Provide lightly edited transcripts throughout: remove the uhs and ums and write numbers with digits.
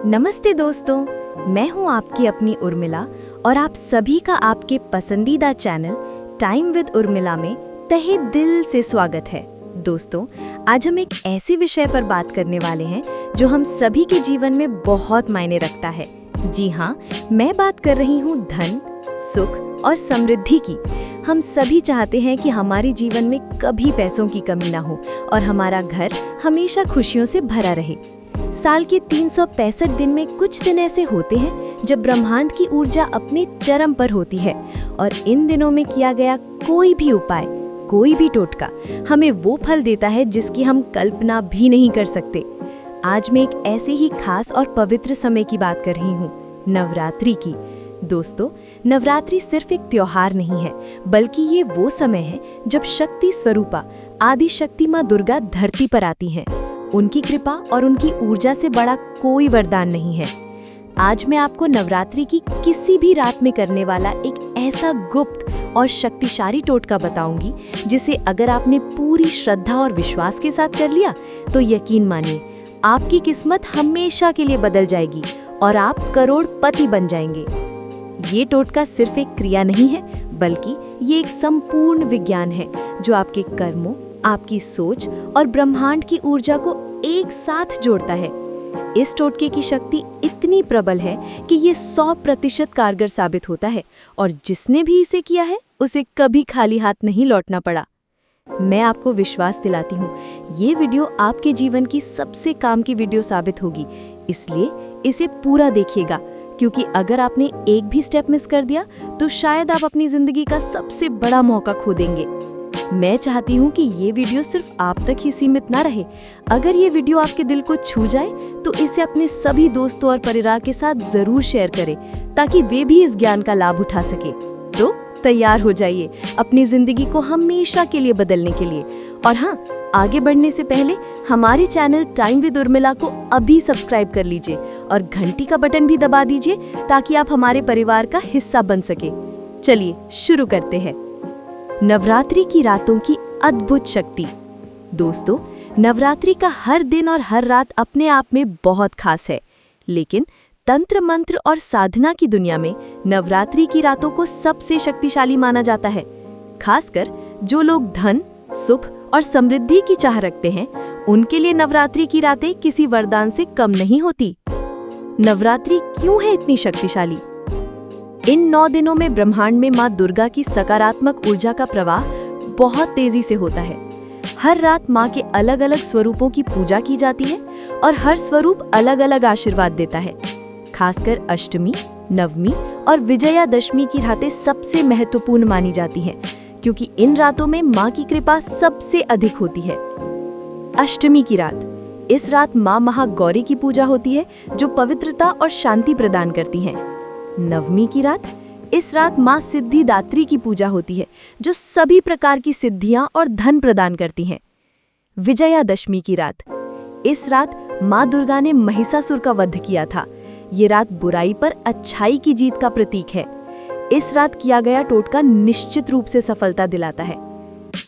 नमस्ते दोस्तों, मैं हूं आपकी अपनी उर्मिला और आप सभी का आपके पसंदीदा चैनल टाइम विद उर्मिला में तहे दिल से स्वागत है। दोस्तों, आज हम एक ऐसे विषय पर बात करने वाले हैं जो हम सभी के जीवन में बहुत मायने रखता है। जी हाँ, मैं बात कर रही हूँ धन, सुख और समृद्धि की। हम सभी चाहते हैं कि हमारे जीवन में कभी पैसों की कमी ना हो और हमारा घर हमेशा खुशियों से भरा रहे। साल के 365 दिन में कुछ दिन ऐसे होते हैं जब ब्रह्मांड की ऊर्जा अपने चरम पर होती है और इन दिनों में किया गया कोई भी उपाय, कोई भी टोटका हमें वो फल देता है जिसकी हम कल्पना भी नहीं कर सकते। आज मैं एक ऐसे ही खास और पवित्र समय की बात कर रही हूँ, नवरात्रि की। दोस्तों, नवरात्रि सिर्फ एक त्योहार नहीं है, बल्कि ये वो समय है जब शक्ति स्वरूपा आदि शक्ति माँ दुर्गा धरती पर आती हैं। उनकी कृपा और उनकी ऊर्जा से बड़ा कोई वरदान नहीं है। आज मैं आपको नवरात्रि की किसी भी रात में करने वाला एक ऐसा गुप्त और शक्तिशाली टोटका बताऊंगी, जिसे अगर आपने पूरी श्रद्धा और विश्वास के साथ कर लिया तो यकीन मानिए आपकी किस्मत हमेशा के लिए बदल जाएगी और आप करोड़पति बन जाएंगे। ये टोटका सिर्फ एक क्रिया नहीं है, बल्कि ये एक संपूर्ण विज्ञान है जो आपके कर्मों, आपकी सोच और ब्रह्मांड की ऊर्जा को एक साथ जोड़ता है। इस टोटके की शक्ति इतनी प्रबल है कि ये 100% कारगर साबित होता है और जिसने भी इसे किया है उसे कभी खाली हाथ नहीं लौटना पड़ा। मैं आपको विश्वास दिलाती हूँ, ये वीडियो आपके जीवन की सबसे काम की वीडियो साबित होगी, इसलिए इसे पूरा देखिएगा, क्योंकि अगर आपने एक भी स्टेप मिस कर दिया तो शायद आप अपनी जिंदगी का सबसे बड़ा मौका खो देंगे। मैं चाहती हूँ कि ये वीडियो सिर्फ आप तक ही सीमित ना रहे। अगर ये वीडियो आपके दिल को छू जाए तो इसे अपने सभी दोस्तों और परिवार के साथ जरूर शेयर करें, ताकि वे भी इस ज्ञान का लाभ उठा सके। तो तैयार हो जाइए अपनी जिंदगी को हमेशा के लिए बदलने के लिए। और हाँ, आगे बढ़ने से पहले हमारे चैनल टाइम विद उर्मिला को अभी सब्सक्राइब कर लीजिए और घंटी का बटन भी दबा दीजिए, ताकि आप हमारे परिवार का हिस्सा बन सके। चलिए शुरू करते हैं। नवरात्रि की रातों की अद्भुत शक्ति। दोस्तों, नवरात्रि का हर दिन और हर रात अपने आप में बहुत खास है, लेकिन तंत्र मंत्र और साधना की दुनिया में नवरात्रि की रातों को सबसे शक्तिशाली माना जाता है। खासकर जो लोग धन, सुख और समृद्धि की चाह रखते हैं, उनके लिए नवरात्रि की रातें किसी वरदान से कम नहीं होती। नवरात्रि क्यों है इतनी शक्तिशाली? इन 9 दिनों में ब्रह्मांड में माँ दुर्गा की सकारात्मक ऊर्जा का प्रवाह बहुत तेजी से होता है। हर रात माँ के अलग अलग स्वरूपों की पूजा की जाती है और हर स्वरूप अलग अलग आशीर्वाद देता है। खासकर अष्टमी, नवमी और विजयादशमी की रातें सबसे महत्वपूर्ण मानी जाती हैं, क्योंकि इन रातों में माँ की कृपा सबसे अधिक होती है। अष्टमी की रात। इस रात माँ महागौरी की पूजा होती है, जो पवित्रता और शांति प्रदान करती हैं। नवमी की रात। इस रात माँ सिद्धिदात्री की पूजा होती है, जो सभी प्रकार की सिद्धियां और धन प्रदान करती हैं। विजयादशमी की रात। इस रात माँ दुर्गा ने महिषासुर का वध किया था। ये रात बुराई पर अच्छाई की जीत का प्रतीक है। इस रात किया गया टोटका निश्चित रूप से सफलता दिलाता है।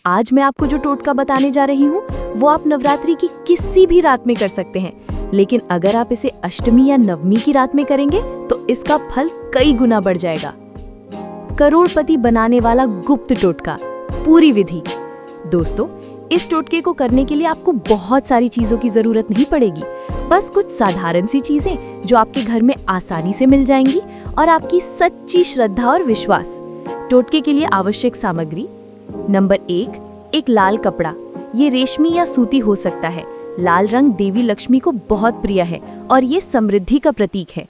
आज मैं आपको जो टोटका बताने जा रही हूँ, वो आप नवरात्रि की किसी भी रात में कर सकते हैं, लेकिन अगर आप इसे अष्टमी या नवमी की रात में करेंगे तो इसका फल कई गुना बढ़ जाएगा। करोड़पति बनाने वाला गुप्त टोटका, पूरी विधि। दोस्तों, इस टोटके को करने के लिए आपको बहुत सारी चीजों की जरूरत नहीं पड़ेगी, बस कुछ साधारण सी चीजें जो आपके घर में आसानी से मिल जाएंगी और आपकी सच्ची श्रद्धा और विश्वास। टोटके के लिए आवश्यक सामग्री। नंबर 1, एक लाल कपड़ा। ये रेशमी या सूती हो सकता है। लाल रंग देवी लक्ष्मी को बहुत प्रिय है और ये समृद्धि का प्रतीक है।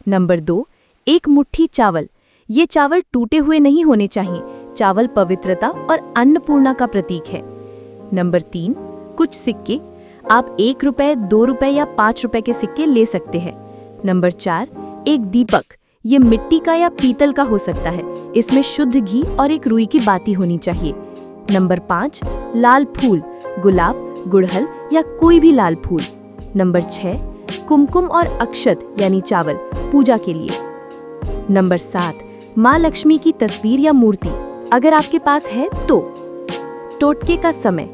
नंबर 2, एक मुट्ठी चावल। ये चावल टूटे हुए नहीं होने चाहिए। चावल पवित्रता और अन्नपूर्णा का प्रतीक है। नंबर 3, कुछ सिक्के। आप 1 रुपए, 2 रुपए या 5 रुपए के सिक्के ले सकते हैं। नंबर 4, एक दीपक। ये मिट्टी का या पीतल का हो सकता है। इसमें शुद्ध घी और एक रुई की बाती होनी चाहिए। नंबर 5, लाल फूल, गुलाब, गुड़हल या कोई भी लाल फूल। नंबर 6, कुमकुम और अक्षत यानी चावल, पूजा के लिए। नंबर 7, माँ लक्ष्मी की तस्वीर या मूर्ति, अगर आपके पास है तो। टोटके का समय।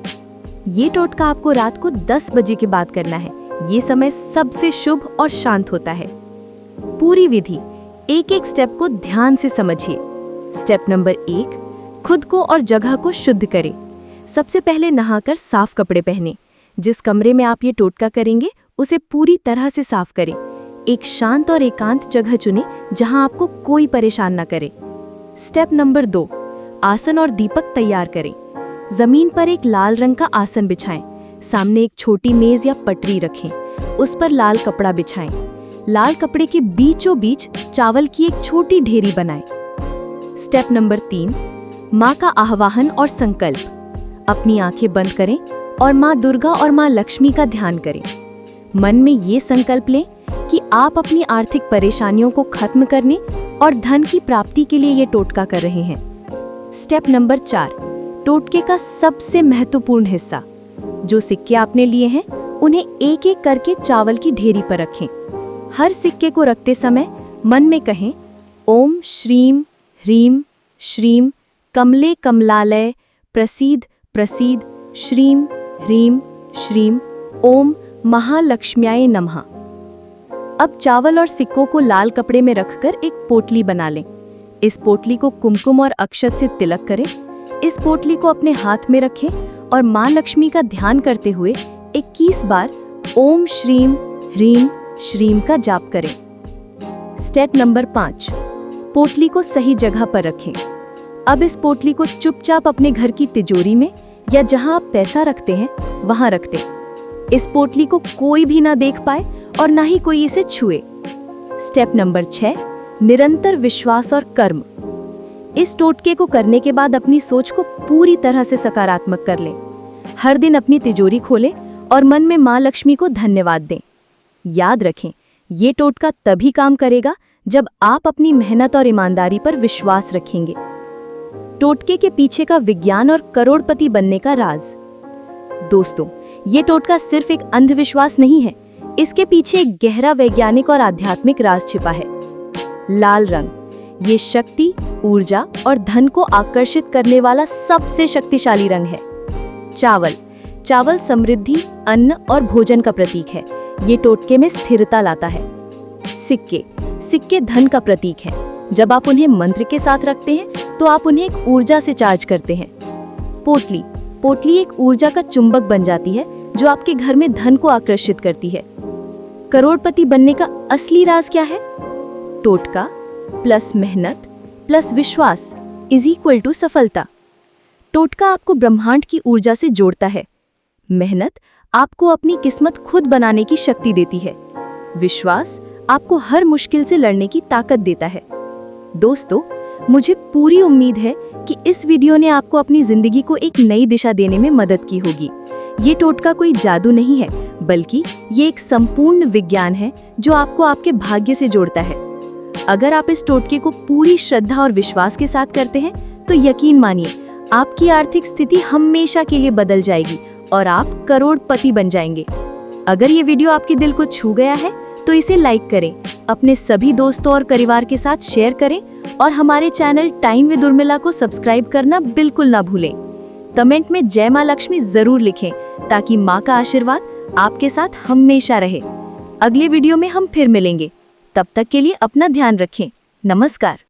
ये टोटका आपको रात को 10 बजे के बाद करना है, ये समय सबसे शुभ और शांत होता है। पूरी विधि एक एक स्टेप को ध्यान से समझिए। स्टेप नंबर 1, खुद को और जगह को शुद्ध करें। सबसे पहले नहाकर साफ कपड़े पहनें। जिस कमरे में आप ये टोटका करेंगे उसे पूरी तरह से साफ करें। एक शांत और एकांत जगह चुनें जहां आपको कोई परेशान न करे। स्टेप नंबर 2, आसन और दीपक तैयार करें। जमीन पर एक लाल रंग का आसन बिछाएं। सामने एक छोटी मेज या पटरी रखें। उस पर लाल कपड़ा बिछाएं। लाल कपड़े के बीचों बीच चावल की एक छोटी ढेरी बनाएं। स्टेप नंबर 3, माँ का आह्वान और संकल्प। अपनी आंखें बंद करें और माँ दुर्गा और माँ लक्ष्मी का ध्यान करें। मन में ये संकल्प लें कि आप अपनी आर्थिक परेशानियों को खत्म करने और धन की प्राप्ति के लिए ये टोटका कर रहे हैं। स्टेप नंबर 4, टोटके का सबसे महत्वपूर्ण हिस्सा। जो सिक्के आपने लिए हैं उन्हें एक एक करके चावल की ढेरी पर रखें। हर सिक्के को रखते समय मन में कहें, ओम श्रीम ह्रीम श्रीम कमले कमलालय प्रसीद प्रसीद श्रीम ह्रीम श्रीम ओम महालक्ष्म्याय नमः। अब चावल और सिक्कों को लाल कपड़े में रखकर एक पोटली बना लें। इस पोटली को कुमकुम और अक्षत से तिलक करें। इस पोटली को अपने हाथ में रखें और माँ लक्ष्मी का ध्यान करते हुए 21 बार ओम श्रीम ह्रीम श्रीम का जाप करें। स्टेप नंबर 5, पोटली को सही जगह पर रखें। अब इस पोटली को चुपचाप अपने घर की तिजोरी में या जहां आप पैसा रखते हैं वहां रख दें। इस पोटली को कोई भी ना देख पाए और ना ही कोई इसे छुए। स्टेप नंबर 6, निरंतर विश्वास और कर्म। इस टोटके को करने के बाद अपनी सोच को पूरी तरह से सकारात्मक कर लें। हर दिन अपनी तिजोरी खोलें और मन में माँ लक्ष्मी को धन्यवाद दें। याद रखें, ये टोटका तभी काम करेगा जब आप अपनी मेहनत और ईमानदारी पर विश्वास रखेंगे। टोटके के पीछे का विज्ञान और करोड़पति बनने का राज। दोस्तों, ये टोटका सिर्फ एक अंधविश्वास नहीं है, इसके पीछे एक गहरा वैज्ञानिक और आध्यात्मिक राज छिपा है। लाल रंग, ये शक्ति, ऊर्जा और धन को आकर्षित करने वाला सबसे शक्तिशाली रंग है। चावल, चावल समृद्धि, अन्न और भोजन का प्रतीक है। ये टोटके में स्थिरता लाता है। सिक्के, सिक्के धन का प्रतीक है। जब आप उन्हें मंत्र के साथ रखते हैं तो आप उन्हें एक ऊर्जा से चार्ज करते हैं। पोटली, पोटली एक ऊर्जा का चुंबक बन जाती है जो आपके घर में धन को आकर्षित करती है। करोड़पति बनने का असली राज क्या है? टोटका प्लस मेहनत प्लस विश्वास इज इक्वल टू सफलता। टोटका आपको ब्रह्मांड की ऊर्जा से जोड़ता है। मेहनत आपको अपनी किस्मत खुद बनाने की शक्ति देती है। विश्वास आपको हर मुश्किल से लड़ने की ताकत देता है। दोस्तों, मुझे पूरी उम्मीद है कि इस वीडियो ने आपको अपनी जिंदगी को एक नई दिशा देने में मदद की होगी। ये टोटका कोई जादू नहीं है, बल्कि ये एक संपूर्ण विज्ञान है जो आपको आपके भाग्य से जोड़ता है। अगर आप इस टोटके को पूरी श्रद्धा और विश्वास के साथ करते हैं तो यकीन मानिए, आपकी आर्थिक स्थिति हमेशा के लिए बदल जाएगी और आप करोड़पति बन जाएंगे। अगर ये वीडियो आपके दिल को छू गया है तो इसे लाइक करें, अपने सभी दोस्तों और परिवार के साथ शेयर करें और हमारे चैनल टाइम विद उर्मिला को सब्सक्राइब करना बिल्कुल ना भूलें। कमेंट में जय माँ लक्ष्मी जरूर लिखें ताकि माँ का आशीर्वाद आपके साथ हमेशा रहे। अगले वीडियो में हम फिर मिलेंगे। तब तक के लिए अपना ध्यान रखें। नमस्कार।